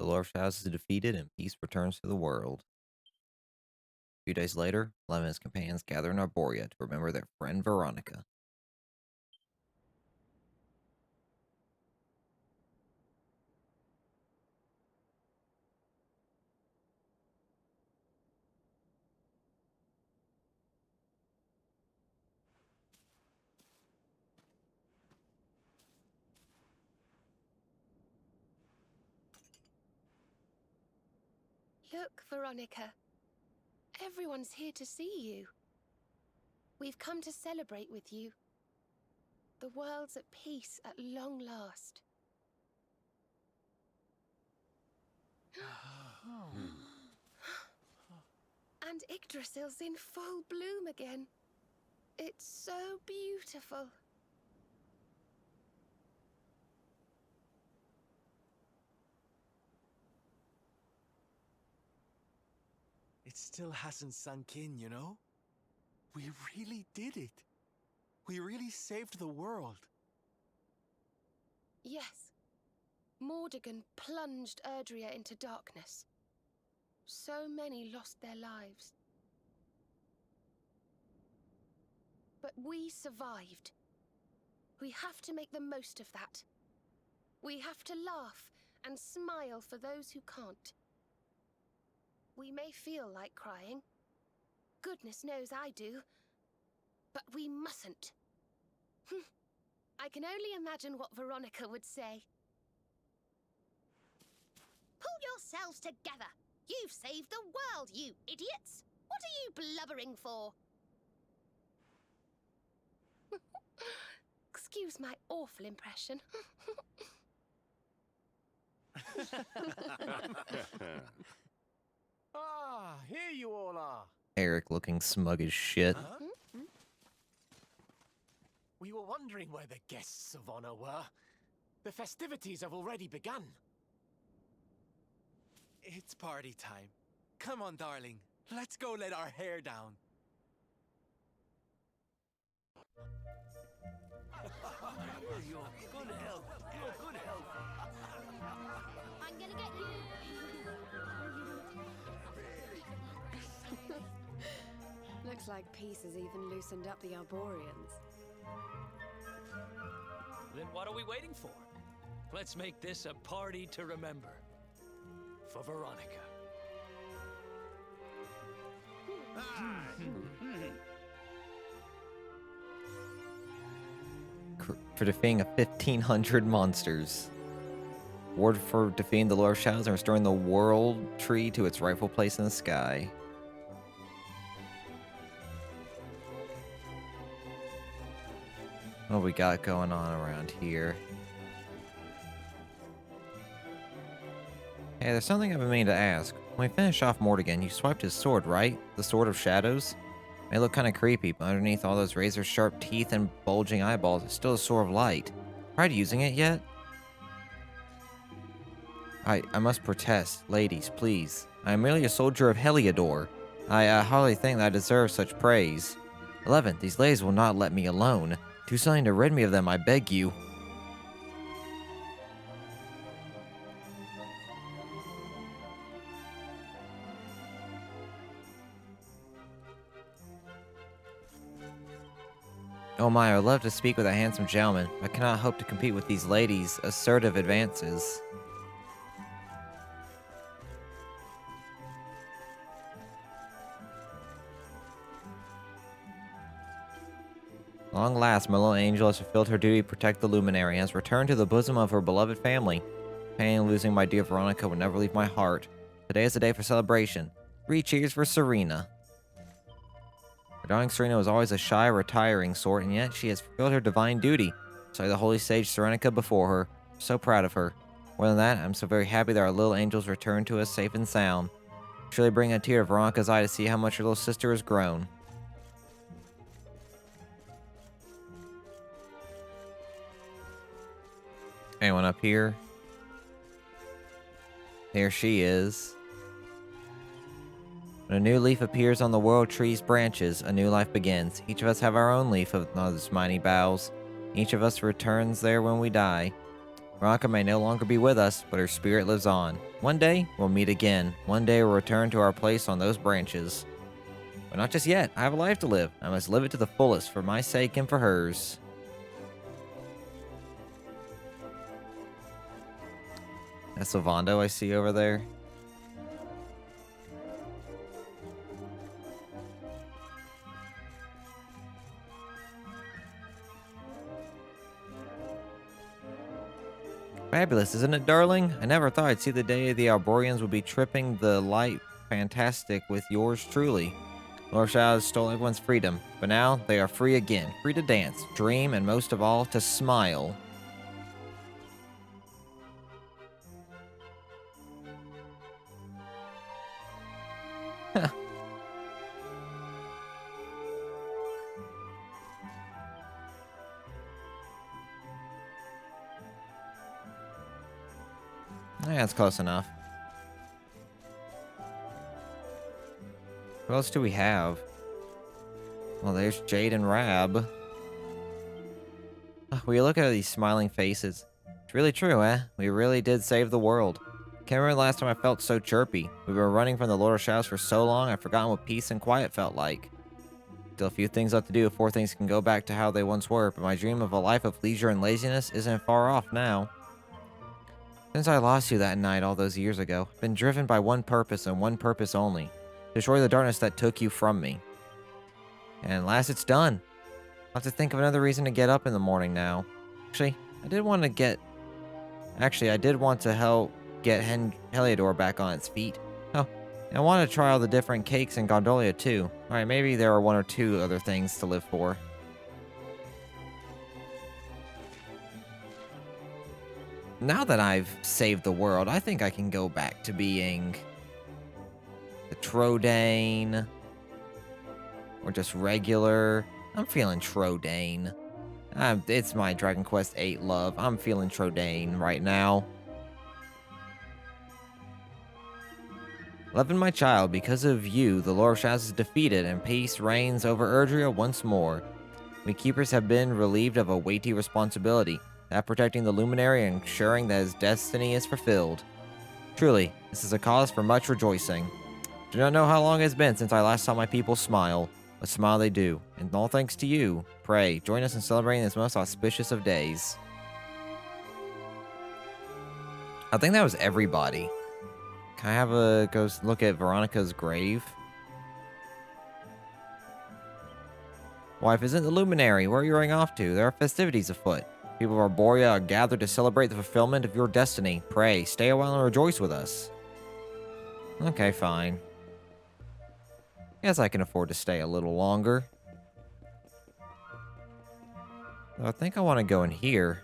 The Lord of Shadows is defeated and peace returns to the world. A few days later, Lem and his companions gather in Arborea to remember their friend Veronica. Look, Veronica. Everyone's here to see you. We've come to celebrate with you. The world's at peace at long last. And Yggdrasil's in full bloom again. It's so beautiful. It still hasn't sunk in, you know? We really did it. We really saved the world. Yes. Mordegon plunged Erdrea into darkness. So many lost their lives. But we survived. We have to make the most of that. We have to laugh and smile for those who can't. We may feel like crying. Goodness knows I do. But we mustn't. I can only imagine what Veronica would say. Pull yourselves together! You've saved the world, you idiots! What are you blubbering for? Excuse my awful impression. Ah, here you all are. Eric looking smug as shit. Huh? We were wondering where the guests of honor were. The festivities have already begun. It's party time. Come on, darling. Let's go let our hair down. You're good health. You're good health. I'm gonna get you. Looks like peace has even loosened up the Arboreans. Then what are we waiting for? Let's make this a party to remember. For Veronica. For defeating 1,500 monsters. Award for defeating the Lord of Shadows and restoring the world tree to its rightful place in the sky. What we got going on around here? Hey, there's something I've been meaning to ask. When we finish off Mordegon, you swiped his sword, right? The Sword of Shadows? It may look kind of creepy, but underneath all those razor-sharp teeth and bulging eyeballs, it's still a sword of light. Tried using it yet? I must protest. Ladies, please. I am merely a soldier of Heliodor. I hardly think that I deserve such praise. 11. These ladies will not let me alone. Do something to rid me of them, I beg you. Oh my, I would love to speak with a handsome gentleman, but I cannot hope to compete with these ladies' assertive advances. Long last, my little angel has fulfilled her duty to protect the Luminary and has returned to the bosom of her beloved family. Pain in losing my dear Veronica will never leave my heart. Today is a day for celebration. 3 cheers for Serena. Our darling Serena was always a shy, retiring sort, and yet she has fulfilled her divine duty. So the holy sage Serenica before her. I'm so proud of her. More than that, I'm so very happy that our little angels returned to us safe and sound. Surely bring a tear to Veronica's eye to see how much her little sister has grown. Anyone up here? There she is. When a new leaf appears on the world tree's branches, a new life begins. Each of us have our own leaf of those mighty boughs. Each of us returns there when we die. Veronica may no longer be with us, but her spirit lives on. One day, we'll meet again. One day, we'll return to our place on those branches. But not just yet. I have a life to live. I must live it to the fullest for my sake and for hers. That's Sylvando I see over there. Fabulous, isn't it, darling? I never thought I'd see the day the Arboreans would be tripping the light fantastic with yours truly. Lord Shadows stole everyone's freedom, but now they are free again. Free to dance, dream, and most of all, to smile. Yeah, that's close enough. Who else do we have? Well, there's Jade and Rab. Will you look at these smiling faces? It's really true, eh? We really did save the world. Can't remember the last time I felt so chirpy. We've been running from the Lord of Shadows for so long, I've forgotten what peace and quiet felt like. Still a few things left to do before things can go back to how they once were, but my dream of a life of leisure and laziness isn't far off now. Since I lost you that night all those years ago, I've been driven by one purpose and one purpose only. Destroy the darkness that took you from me. And at last it's done. I'll have to think of another reason to get up in the morning now. Actually, I did want to help get Heliodor back on its feet. Oh, and I want to try all the different cakes in Gondolia too. Alright, maybe there are one or two other things to live for. Now that I've saved the world, I think I can go back to being the Trodain, or just regular. I'm feeling Trodain. It's my Dragon Quest VIII love. I'm feeling Trodain right now. Loving my child, because of you, the Lord of Shadows is defeated and peace reigns over Erdrea once more. We keepers have been relieved of a weighty responsibility, that protecting the Luminary and ensuring that his destiny is fulfilled. Truly, this is a cause for much rejoicing. Do not know how long it has been since I last saw my people smile, but smile they do, and all thanks to you. Pray, join us in celebrating this most auspicious of days. I think that was everybody. Can I have a go look at Veronica's grave? Wife, isn't the Luminary? Where are you running off to? There are festivities afoot. People of Arborea are gathered to celebrate the fulfillment of your destiny. Pray, stay a while and rejoice with us. Okay, fine. Guess I can afford to stay a little longer. Though I think I want to go in here.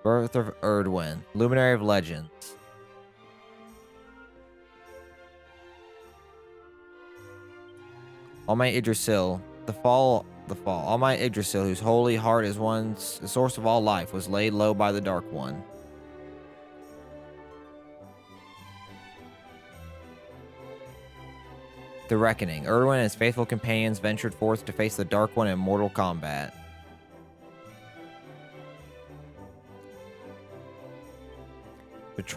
Birth of Erdwin, Luminary of Legends. Almighty Yggdrasil, the fall. Almighty Yggdrasil, whose holy heart is once the source of all life, was laid low by the Dark One. The Reckoning. Erdwin and his faithful companions ventured forth to face the Dark One in mortal combat. But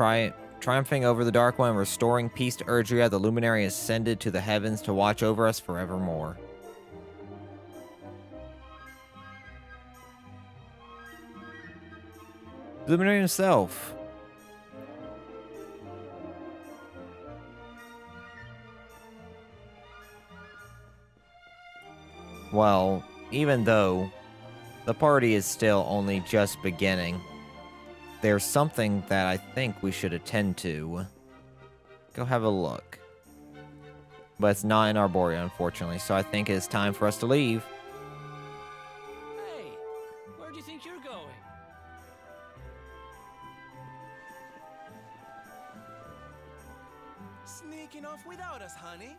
triumphing over the Dark One and restoring peace to Erdrea, the Luminary ascended to the heavens to watch over us forevermore. Luminary himself. Well, even though the party is still only just beginning, there's something that I think we should attend to. Go have a look. But it's not in Arborea, unfortunately, so I think it's time for us to leave. Hey, where do you think you're going? Sneaking off without us, honey.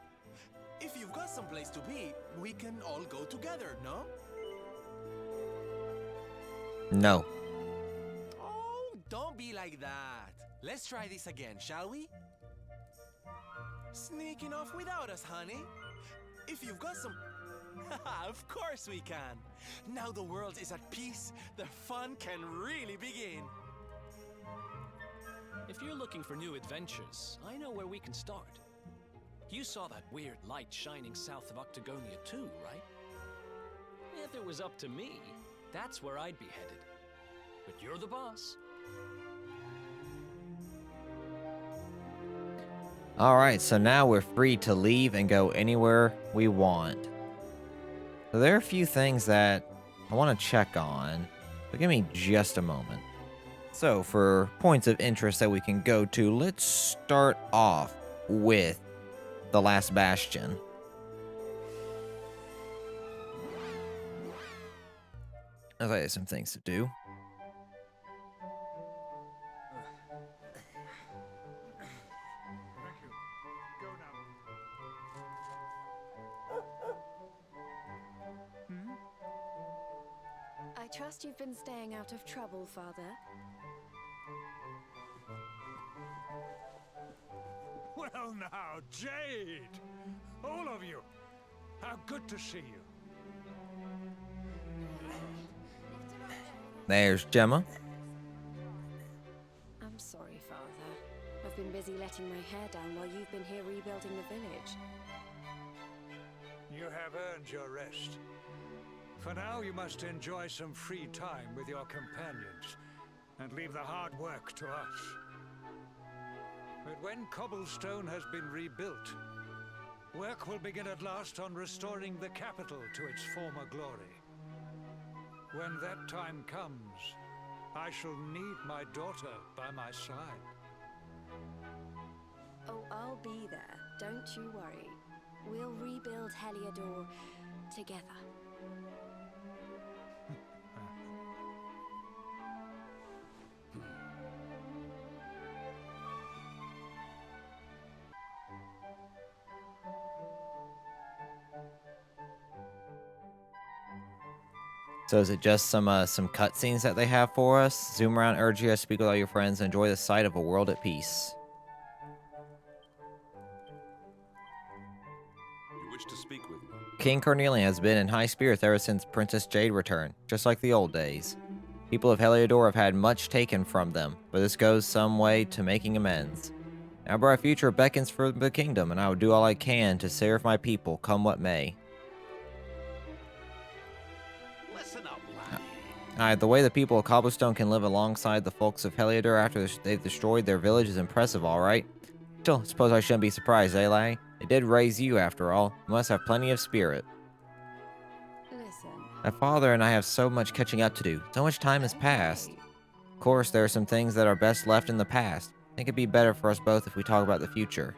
If you've got someplace to be, we can all go together, no? No. Oh, don't be be like that. Let's try this again, shall we? Sneaking off without us, honey? If you've got some... Of course we can. Now the world is at peace, the fun can really begin. If you're looking for new adventures, I know where we can start. You saw that weird light shining south of Octagonia too, right? If it was up to me, that's where I'd be headed. But you're the boss. Alright, so now we're free to leave and go anywhere we want. So there are a few things that I want to check on, but give me just a moment. So for points of interest that we can go to, let's start off with the last bastion. I have some things to do. I trust you've been staying out of trouble, Father. Well now, Jade! All of you! How good to see you. There's Gemma. I'm sorry, Father. I've been busy letting my hair down while you've been here rebuilding the village. You have earned your rest. For now, you must enjoy some free time with your companions, and leave the hard work to us. But when cobblestone has been rebuilt, work will begin at last on restoring the capital to its former glory. When that time comes, I shall need my daughter by my side. Oh, I'll be there. Don't you worry. We'll rebuild Heliodor together. So is it just some cutscenes that they have for us? Zoom around Erdrea, speak with all your friends, and enjoy the sight of a world at peace. You wish to speak with me? King Cornelian has been in high spirits ever since Princess Jade returned, just like the old days. People of Heliodor have had much taken from them, but this goes some way to making amends. Now our future beckons for the kingdom, and I will do all I can to serve my people, come what may. Listen up, laddie. Alright, the way the people of Cobblestone can live alongside the folks of Heliodor after they've destroyed their village is impressive, alright? Still, suppose I shouldn't be surprised, eh, laddie? They did raise you, after all. You must have plenty of spirit. Listen. My father and I have so much catching up to do. So much time has passed. Of course, there are some things that are best left in the past. I think it'd be better for us both if we talk about the future.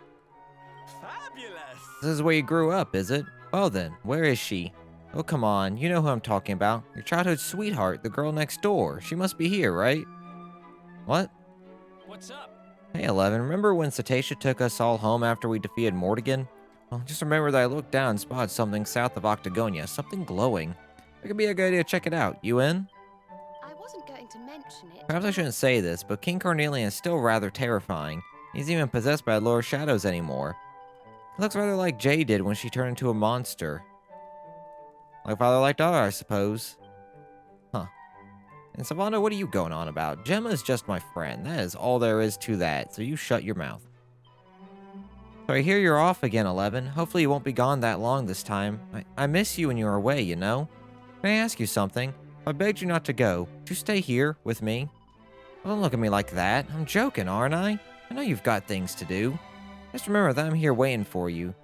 Fabulous! This is where you grew up, is it? Well then, where is she? Oh, come on. You know who I'm talking about. Your childhood sweetheart, the girl next door. She must be here, right? What? What's up? Hey, Eleven, remember when Cetacea took us all home after we defeated Mortigan? Well, just remember that I looked down and spotted something south of Octagonia, something glowing. It could be a good idea to check it out. You in? I wasn't going to mention it. Perhaps I shouldn't say this, but King Cornelian is still rather terrifying. He's even possessed by Lord Shadows anymore. He looks rather like Jay did when she turned into a monster. Like father like daughter, I suppose. Huh. And Savannah, what are you going on about? Gemma is just my friend. That is all there is to that, so you shut your mouth. So I hear you're off again, 11. Hopefully you won't be gone that long this time. I miss you when you're away, you know? Can I ask you something? If I begged you not to go, would you stay here with me? Well, don't look at me like that. I'm joking, aren't I? I know you've got things to do. Just remember that I'm here waiting for you.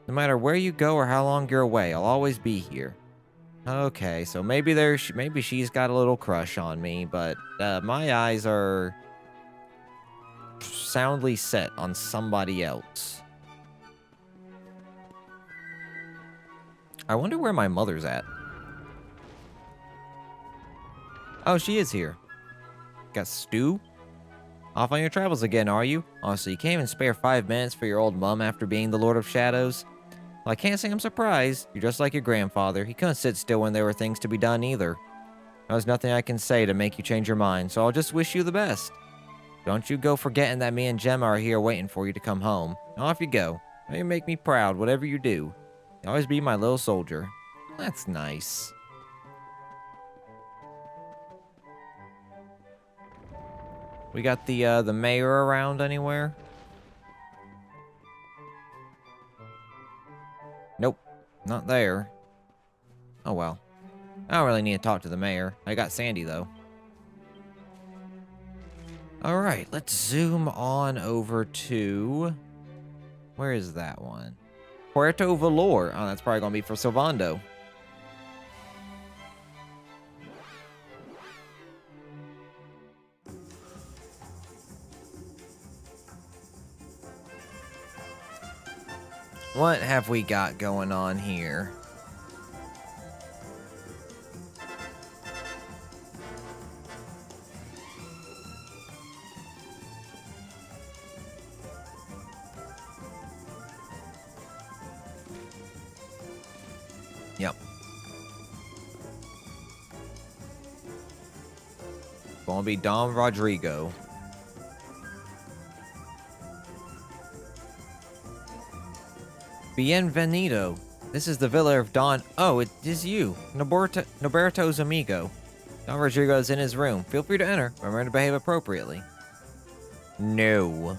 No matter where you go or how long you're away, I'll always be here. Okay, so maybe she's got a little crush on me, but my eyes are soundly set on somebody else. I wonder where my mother's at. Oh, she is here. Got Stu? Off on your travels again, are you? Honestly, you can't even spare 5 minutes for your old mum after being the Lord of Shadows? Well, I can't say I'm surprised. You're just like your grandfather. He couldn't sit still when there were things to be done either. There's nothing I can say to make you change your mind, so I'll just wish you the best. Don't you go forgetting that me and Gemma are here waiting for you to come home. Off you go. You make me proud, whatever you do. You always be my little soldier. That's nice. We got the mayor around anywhere? Nope, not there. Oh well. I don't really need to talk to the mayor. I got Sandy though. Alright, let's zoom on over to... Where is that one? Puerto Valor. Oh, that's probably gonna be for Silvando. What have we got going on here? Yep. Gonna be Don Rodrigo. Bienvenido. This is the villa of Don. Oh, it is you, Noberto's amigo. Don Rodrigo's in his room. Feel free to enter. Remember to behave appropriately. No.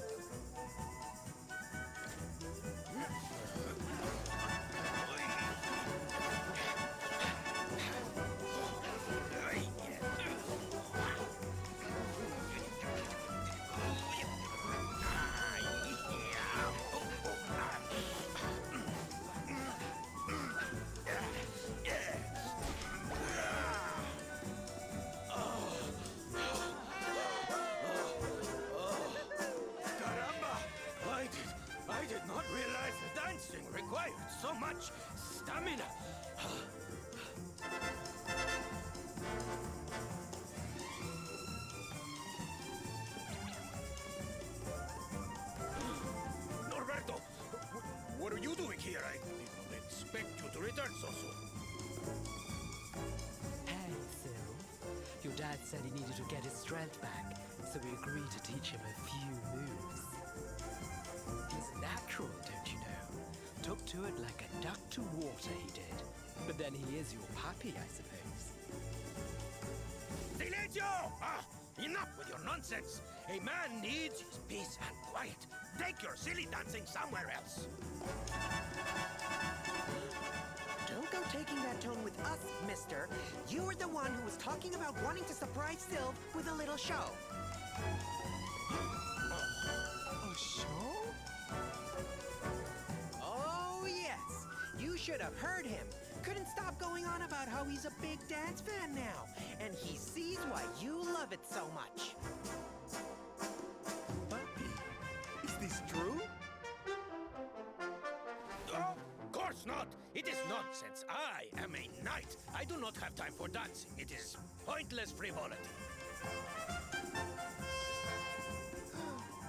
I did not realize the dancing required so much stamina. Norberto, what are you doing here? I did not expect you to return so soon. Hey, Sil. Your dad said he needed to get his strength back, so we agreed to teach him a few moves. He's natural, don't you know? Took to it like a duck to water, he did. But then he is your puppy, I suppose. Silencio! Enough with your nonsense! A man needs his peace and quiet. Take your silly dancing somewhere else. Don't go taking that tone with us, mister. You were the one who was talking about wanting to surprise Sylv with a little show. A show? Oh, yes. You should have heard him. Couldn't stop going on about how he's a big dance fan now. And he sees why you love it so much. Papi, is this true? Of course not. It is nonsense. I am a knight. I do not have time for dancing. It is pointless frivolity.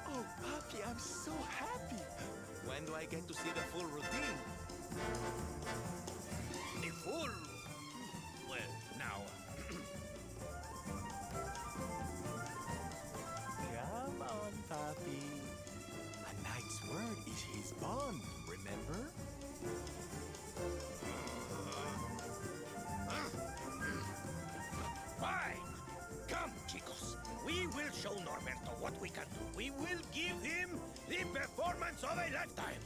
Oh, Papi, I'm so happy. When do I get to see the full routine? The full... Well, now... Come on, Papi. A knight's word is his bond, remember? Fine! Come, chicos. We will show Norberto what we can do. We will give him the performance of a lifetime.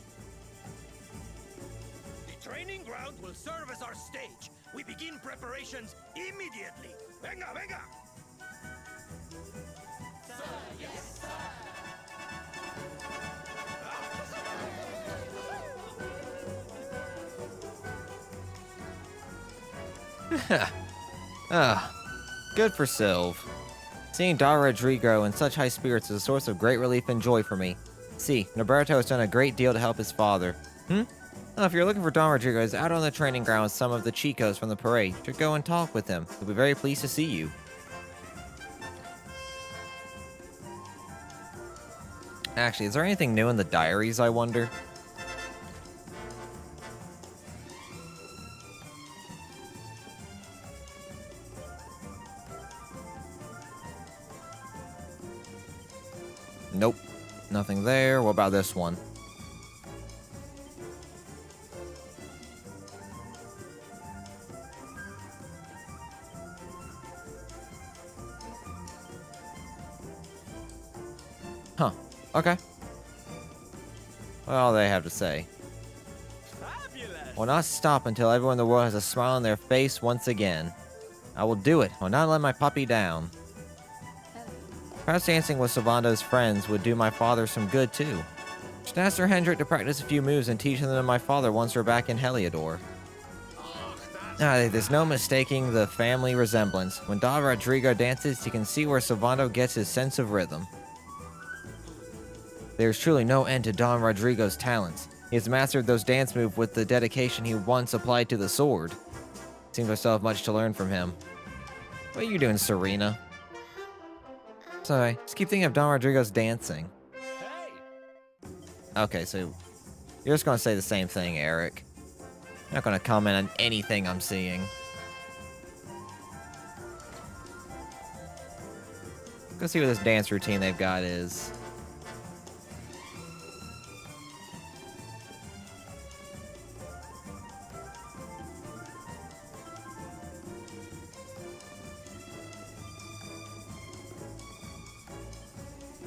The training ground will serve as our stage. We begin preparations immediately. Venga, venga! Sir, yes, Good for Sylv. Seeing Don Rodrigo in such high spirits is a source of great relief and joy for me. See, Norberto has done a great deal to help his father. Oh, if you're looking for Don Rodrigo, he's out on the training ground with some of the chicos from the parade. You should go and talk with him. He'll be very pleased to see you. Actually, is there anything new in the diaries, I wonder? Nope. Nothing there. What about this one? Huh. Okay. What all they have to say? Fabulous! Will not stop until everyone in the world has a smile on their face once again. I will do it. Will not let my puppy down. Perhaps dancing with Sylvando's friends would do my father some good too. Just ask Sir Hendrik to practice a few moves and teach them to my father once we're back in Heliodor. There's no mistaking the family resemblance. When Don Rodrigo dances, you can see where Sylvando gets his sense of rhythm. There's truly no end to Don Rodrigo's talents. He has mastered those dance moves with the dedication he once applied to the sword. Seems I still have much to learn from him. What are you doing, Serena? Sorry, just keep thinking of Don Rodrigo's dancing. Hey! Okay, so you're just gonna say the same thing, Eric. You're not gonna comment on anything I'm seeing. Go see what this dance routine they've got is.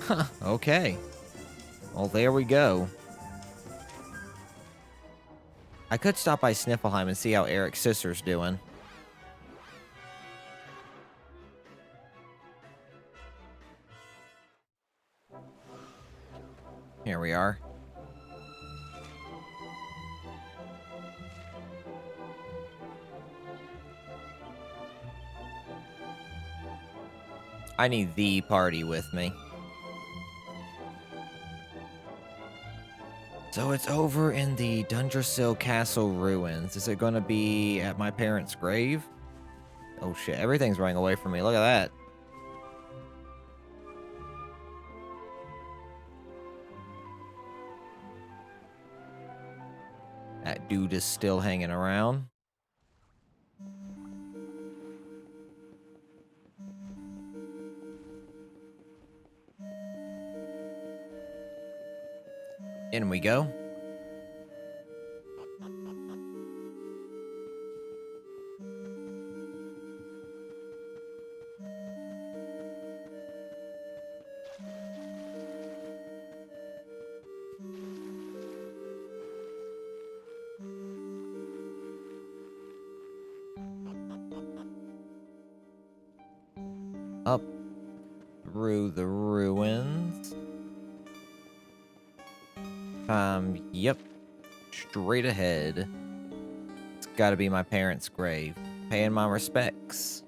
Huh, okay. Well, there we go. I could stop by Sniffleheim and see how Eric's sister's doing. Here we are. I need the party with me. So it's over in the Dundrasil Castle ruins. Is it going to be at my parents' grave? Oh shit, everything's running away from me. Look at that. That dude is still hanging around. In we go. Up through the ruins. Yep. Straight ahead. It's gotta be my parents' grave. Paying my respects.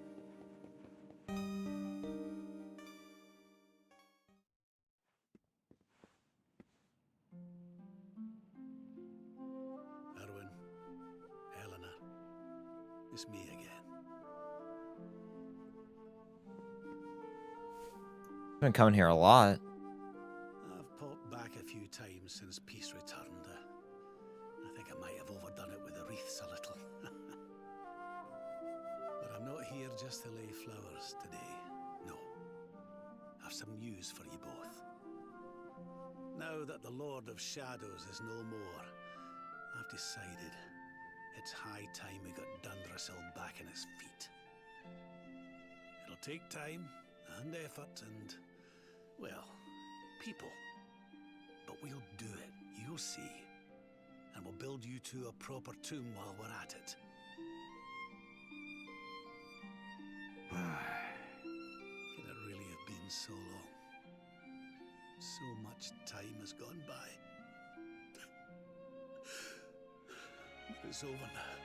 Erwin, Helena, it's me again. I've been coming here a lot. I've popped back a few times since peace returned. I think I might have overdone it with the wreaths a little. But I'm not here just to lay flowers today. No. I've some news for you both. Now that the Lord of Shadows is no more, I've decided it's high time we got Dundrasil back on his feet. It'll take time and effort and, well, people. But we'll do it, you'll see. And we'll build you two a proper tomb while we're at it. Can it really have been so long? So much time has gone by. But it's over now.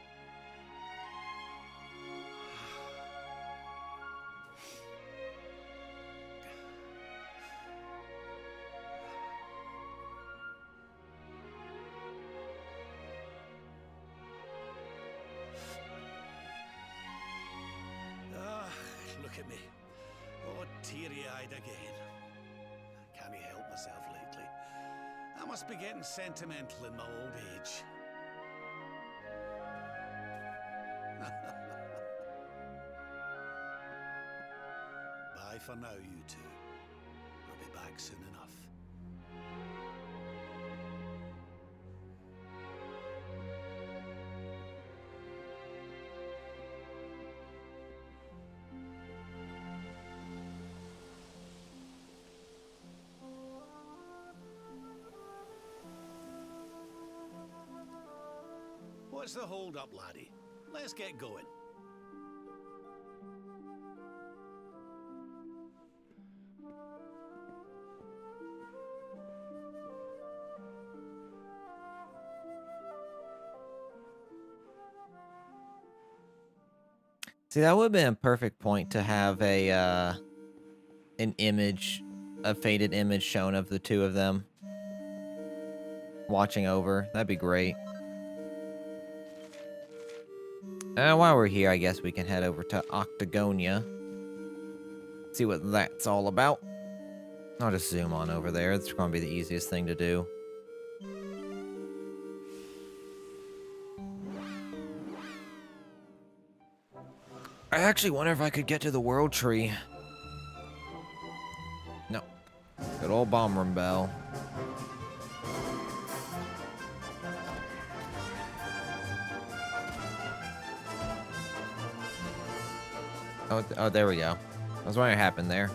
Look at me. Oh, teary-eyed again. I can't help myself lately. I must be getting sentimental in my old age. Bye for now, you two. We'll be back soon enough. What's the hold up, laddie? Let's get going. See, that would have been a perfect point to have a an image, a faded image shown of the two of them watching over. That'd be great. While we're here, I guess we can head over to Octagonia. See what that's all about. I'll just zoom on over there. It's going to be the easiest thing to do. I actually wonder if I could get to the World Tree. No. Good old bomb room bell. Oh, there we go. I was wondering what happened there.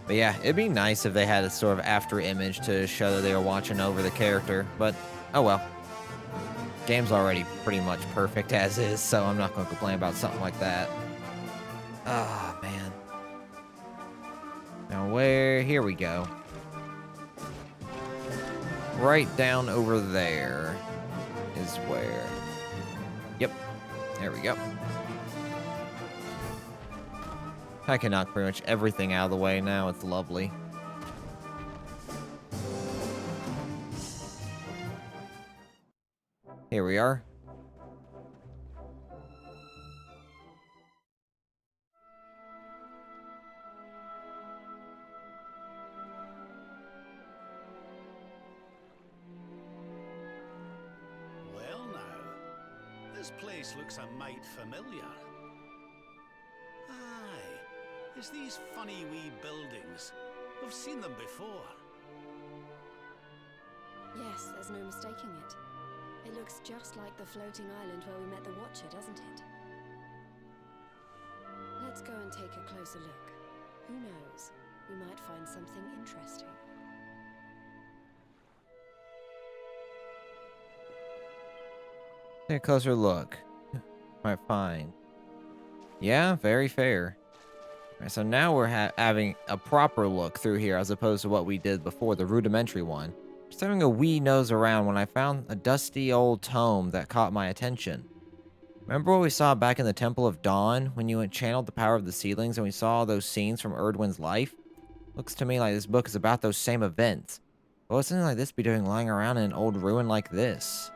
But yeah, it'd be nice if they had a sort of after image to show that they were watching over the character. But, oh well. Game's already pretty much perfect as is, so I'm not going to complain about something like that. Oh, man. Now where... Here we go. Right down over there is where... Yep. There we go. I can knock pretty much everything out of the way now. It's lovely. Here we are. Well now, this place looks a mite familiar. Aye, it's these funny wee buildings. We've seen them before. Yes, there's no mistaking it. It looks just like the floating island where we met the Watcher, doesn't it? Let's go and take a closer look. Who knows? We might find something interesting. Take a closer look. Might find. Yeah, very fair. Alright, so now we're having a proper look through here as opposed to what we did before, the rudimentary one. Just having a wee nose around when I found a dusty old tome that caught my attention. Remember what we saw back in the Temple of Dawn when you channeled the power of the seedlings and we saw all those scenes from Erdwin's life? Looks to me like this book is about those same events. But what's something like this be doing lying around in an old ruin like this?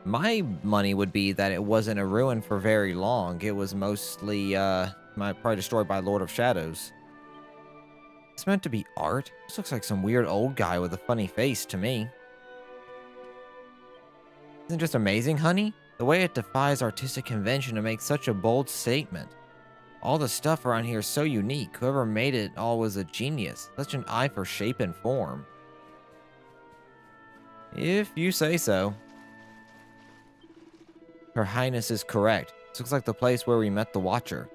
My money would be that it wasn't a ruin for very long. It was mostly, probably destroyed by Lord of Shadows. It's meant to be art? This looks like some weird old guy with a funny face to me. Isn't it just amazing, honey? The way it defies artistic convention to make such a bold statement. All the stuff around here is so unique. Whoever made it all was a genius. Such an eye for shape and form. If you say so. Her Highness is correct. This looks like the place where we met the Watcher.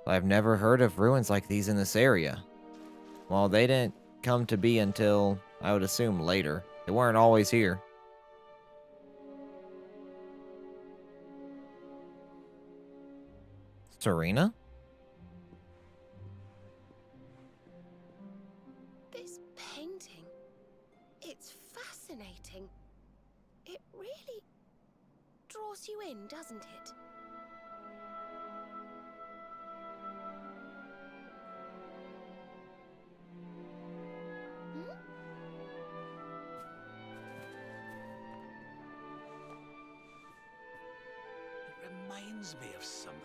But I've never heard of ruins like these in this area. Well, they didn't come to be until, I would assume, later. They weren't always here. Serena? This painting, it's fascinating. It really draws you in, doesn't it? It reminds me of something.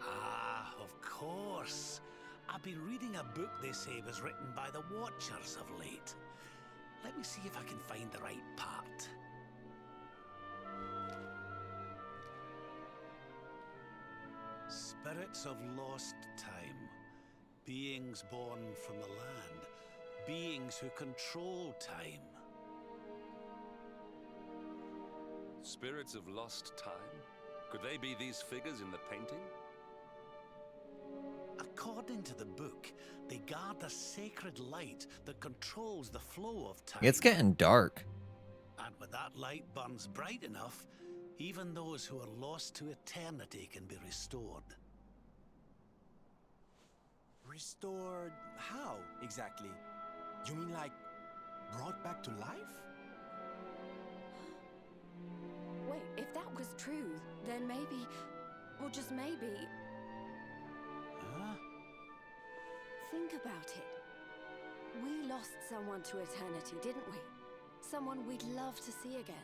Ah, of course. I've been reading a book they say was written by the Watchers of late. Let me see if I can find the right part. Spirits of lost time. Beings born from the land. Beings who control time. Spirits of lost time? Could they be these figures in the painting? According to the book, they guard a sacred light that controls the flow of time. It's getting dark. And when that light burns bright enough, even those who are lost to eternity can be restored. Restored how, exactly? You mean like brought back to life? Wait, if that was true, then maybe, or just maybe, Huh? think about it. We lost someone to eternity, didn't we? Someone we'd love to see again.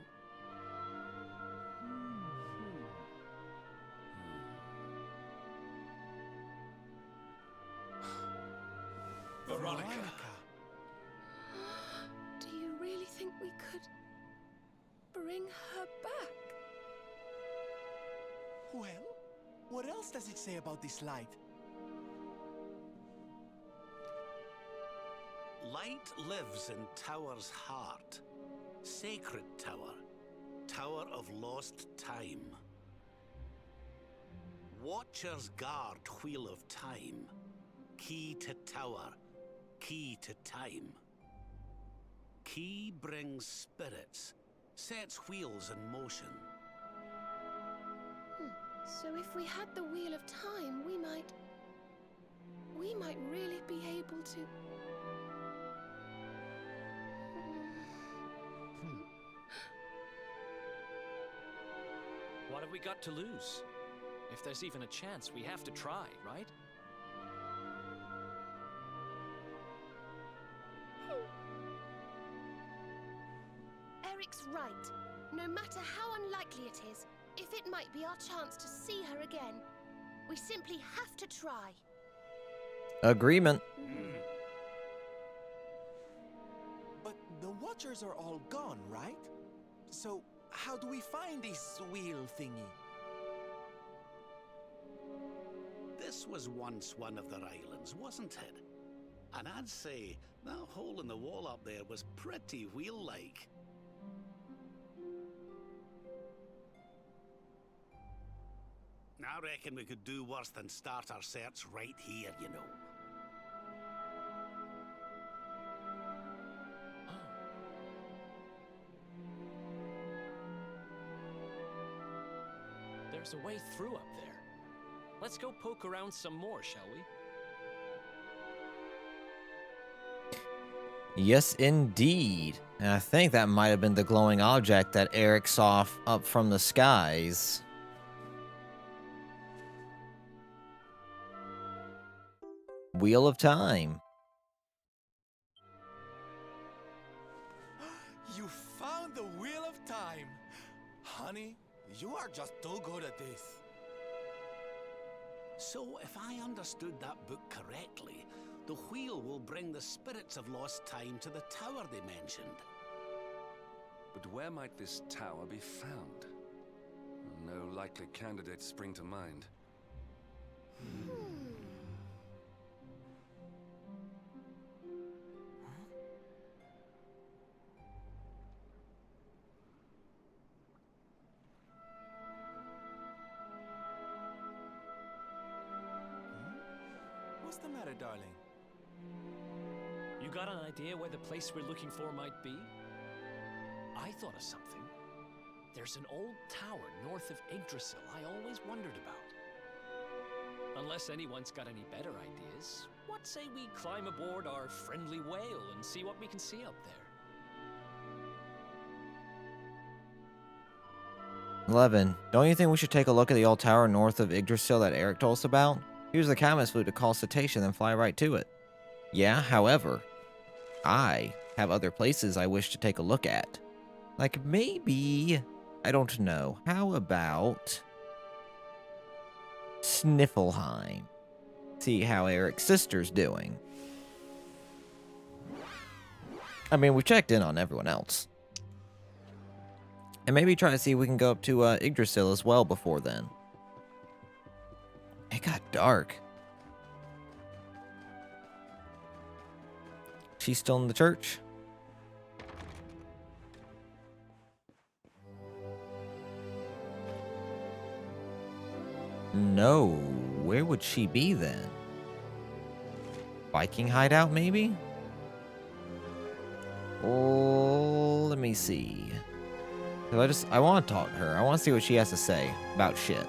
Veronica. Do you really think we could bring her back? Well, what else does it say about this light? Light lives in Tower's heart. Sacred Tower. Tower of lost time. Watchers guard Wheel of Time. Key to Tower. Key to time. Key brings spirits. Sets wheels in motion. So if we had the Wheel of Time, we might really be able to... What have we got to lose? If there's even a chance, we have to try, right? Eric's right. No matter how unlikely it is, if it might be our chance to see her again, we simply have to try. Agreement. But the Watchers are all gone, right? So how do we find this wheel thingy? This was once one of their islands, wasn't it? And I'd say that hole in the wall up there was pretty wheel-like. I reckon we could do worse than start our search right here, you know. There's a way through up there. Let's go poke around some more, shall we? Yes, indeed. And I think that might have been the glowing object that Eric saw up from the skies. Wheel of Time. You found the Wheel of Time! Honey, you are just too good at this. So, if I understood that book correctly, the wheel will bring the spirits of lost time to the tower they mentioned. But where might this tower be found? No likely candidates spring to mind. What's the matter, darling? You got an idea where the place we're looking for might be? I thought of something. There's an old tower north of Yggdrasil I always wondered about. Unless anyone's got any better ideas, what say we climb aboard our friendly whale and see what we can see up there? 11. Don't you think we should take a look at the old tower north of Yggdrasil that Eric told us about? Use the Camus flute to call cetacean and fly right to it. Yeah, however, I have other places I wish to take a look at. Like maybe, I don't know, how about Sniffelheim? See how Eric's sister's doing. I mean, we checked in on everyone else. And maybe try to see if we can go up to Yggdrasil as well before then. It got dark. She's still in the church? No. Where would she be then? Viking hideout, maybe? Oh, let me see. 'Cause I want to talk to her. I want to see what she has to say about shit.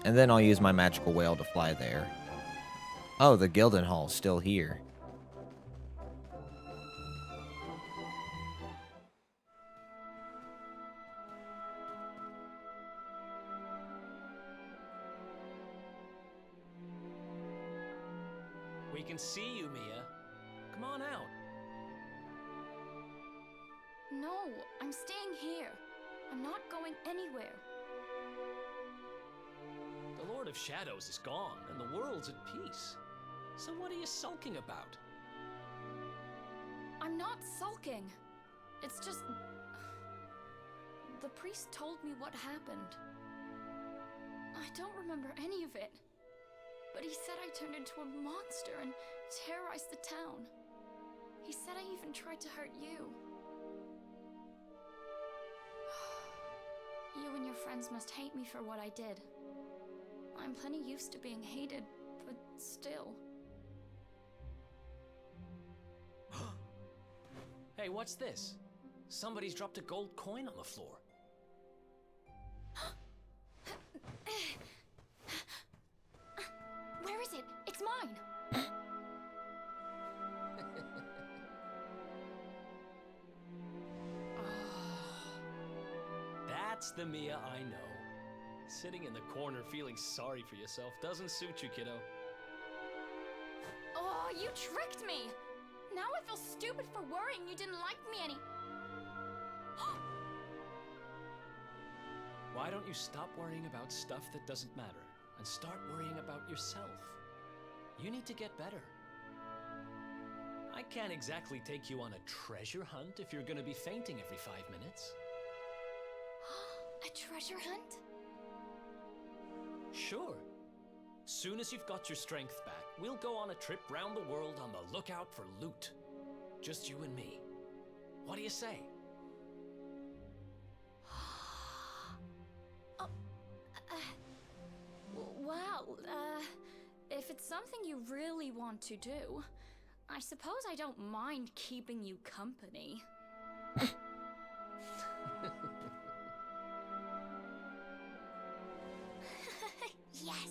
And then I'll use my magical whale to fly there. Oh, the Gildenhall's still here. We can see you, Mia. Come on out. No, I'm staying here. I'm not going anywhere. The Lord of Shadows is gone, and the world's at peace. So what are you sulking about? I'm not sulking. It's just... The priest told me what happened. I don't remember any of it. But he said I turned into a monster and terrorized the town. He said I even tried to hurt you. You and your friends must hate me for what I did. I'm plenty used to being hated, but still. Hey, what's this? Somebody's dropped a gold coin on the floor. Where is it? It's mine! That's the Mia I know. Sitting in the corner feeling sorry for yourself doesn't suit you, kiddo. Oh, you tricked me! Now I feel stupid for worrying you didn't like me any... Why don't you stop worrying about stuff that doesn't matter and start worrying about yourself? You need to get better. I can't exactly take you on a treasure hunt if you're gonna be fainting every 5 minutes. A treasure hunt? Sure. Soon as you've got your strength back, we'll go on a trip round the world on the lookout for loot. Just you and me. What do you say? Well, if it's something you really want to do, I suppose I don't mind keeping you company. Yes!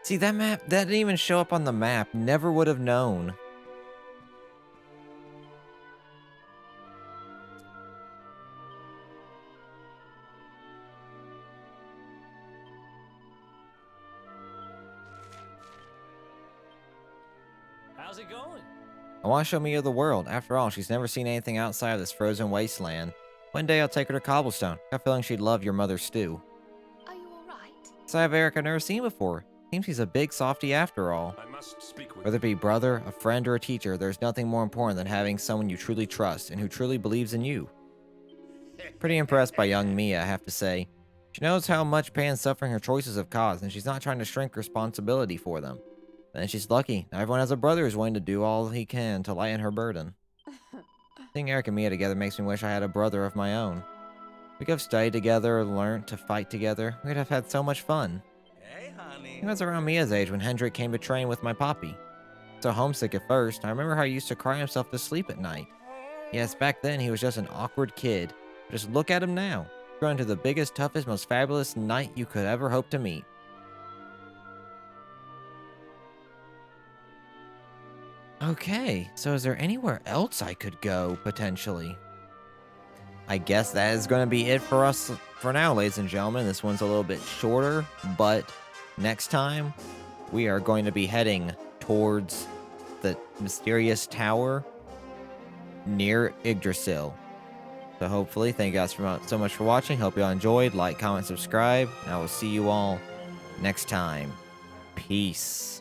See, that map, that didn't even show up on the map. Never would have known. How's it going? I want to show Mia the world. After all, she's never seen anything outside of this frozen wasteland. One day I'll take her to Cobblestone. Got a feeling she'd love your mother's stew. Are you alright? Side of Eric I've never seen before. Seems he's a big softy after all. I must speak with Whether it be brother, a friend, or a teacher, there's nothing more important than having someone you truly trust and who truly believes in you. Pretty impressed by young Mia, I have to say. She knows how much pain and suffering her choices have caused, and she's not trying to shrink responsibility for them. And she's lucky. Now everyone has a brother who's willing to do all he can to lighten her burden. Seeing Eric and Mia together makes me wish I had a brother of my own. We could have studied together, learned to fight together. We'd have had so much fun. Hey, honey. I was around Mia's age when Hendrik came to train with my poppy. So homesick at first, I remember how he used to cry himself to sleep at night. Yes, back then he was just an awkward kid. But just look at him now. Grown into the biggest, toughest, most fabulous knight you could ever hope to meet. Okay, so is there anywhere else I could go, potentially? I guess that is going to be it for us for now, ladies and gentlemen. This one's a little bit shorter, but next time we are going to be heading towards the mysterious tower near Yggdrasil. So hopefully, thank you guys so much for watching. Hope you all enjoyed. Like, comment, subscribe, and I will see you all next time. Peace.